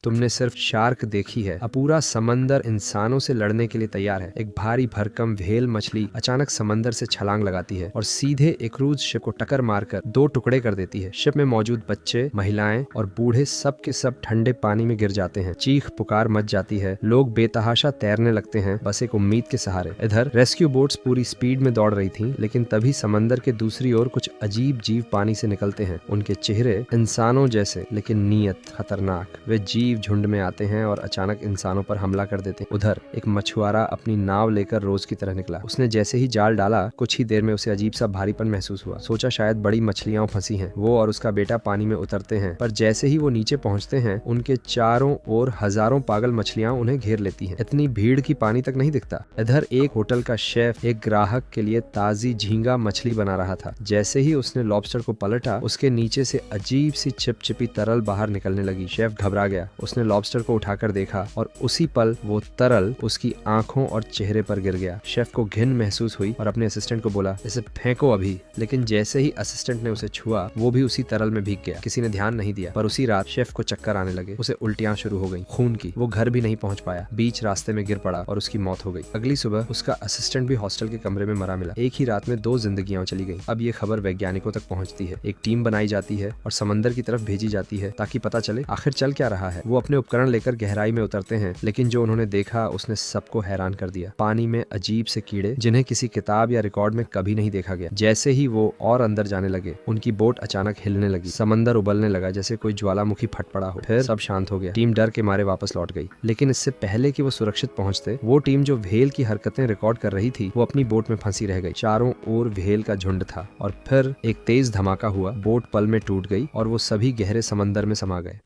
तुमने सिर्फ शार्क देखी है, अब पूरा समंदर इंसानों से लड़ने के लिए तैयार है। एक भारी भरकम व्हेल मछली अचानक समंदर से छलांग लगाती है और सीधे एक क्रूज शिप को टक्कर मारकर 2 टुकड़े कर देती है। शिप में मौजूद बच्चे, महिलाएं और बूढ़े सब के सब ठंडे पानी में गिर जाते हैं। चीख पुकार मच जाती है। लोग बेतहाशा तैरने लगते हैं, बस एक उम्मीद के सहारे। इधर रेस्क्यू बोट्स पूरी स्पीड में दौड़ रही थीं, लेकिन तभी समंदर के दूसरी ओर कुछ अजीब जीव पानी से निकलते हैं। उनके चेहरे इंसानों जैसे, लेकिन नीयत खतरनाक। वे जीव झुंड में आते हैं और अचानक इंसानों पर हमला कर देते हैं। उधर एक मछुआरा अपनी नाव लेकर रोज की तरह निकला। उसने जैसे ही जाल डाला, कुछ ही देर में उसे अजीब सा भारीपन महसूस हुआ। सोचा शायद बड़ी मछलियां फंसी हैं। वो और उसका बेटा पानी में उतरते हैं, पर जैसे ही वो नीचे पहुंचते हैं, उनके चारों ओर हजारों पागल मछलियां उन्हें घेर लेती हैं। इतनी भीड़ की पानी तक नहीं दिखता। इधर एक होटल का शेफ एक ग्राहक के लिए ताजी झींगा मछली बना रहा था। जैसे ही उसने लॉबस्टर को पलटा, उसके नीचे से अजीब सी चिपचिपी तरल बाहर निकलने लगी। शेफ घबरा गया। उसने लॉबस्टर को उठाकर देखा और उसी पल वो तरल उसकी आंखों और चेहरे पर गिर गया। शेफ को घिन महसूस हुई और अपने असिस्टेंट को बोला, इसे फेंको अभी। लेकिन जैसे ही असिस्टेंट ने उसे छुआ, वो भी उसी तरल में भीग गया। किसी ने ध्यान नहीं दिया, पर उसी रात शेफ को चक्कर आने लगे। उसे उल्टियां शुरू हो गई, खून की। वो घर भी नहीं पहुंच पाया, बीच रास्ते में गिर पड़ा और उसकी मौत हो गई। अगली सुबह उसका असिस्टेंट भी हॉस्टल के कमरे में मरा मिला। एक ही रात में 2 जिंदगियां चली गई। अब ये खबर वैज्ञानिकों तक पहुंचती है। एक टीम बनाई जाती है और समंदर की तरफ भेजी जाती है ताकि पता चले आखिर चल क्या रहा है। वो अपने उपकरण लेकर गहराई में उतरते हैं, लेकिन जो उन्होंने देखा उसने सबको हैरान कर दिया। पानी में अजीब से कीड़े, जिन्हें किसी किताब या रिकॉर्ड में कभी नहीं देखा गया। जैसे ही वो और अंदर जाने लगे, उनकी बोट अचानक हिलने लगी। समंदर उबलने लगा जैसे कोई ज्वालामुखी फट पड़ा हो। फिर सब शांत हो गया। टीम डर के मारे वापस लौट गई। लेकिन इससे पहले कि वो सुरक्षित पहुंचते, वो टीम जो व्हेल की हरकतें रिकॉर्ड कर रही थी, वो अपनी बोट में फंसी रह गई। चारों ओर व्हेल का झुंड था और फिर एक तेज धमाका हुआ। बोट पल में टूट गई और वो सभी गहरे समंदर में समा गए।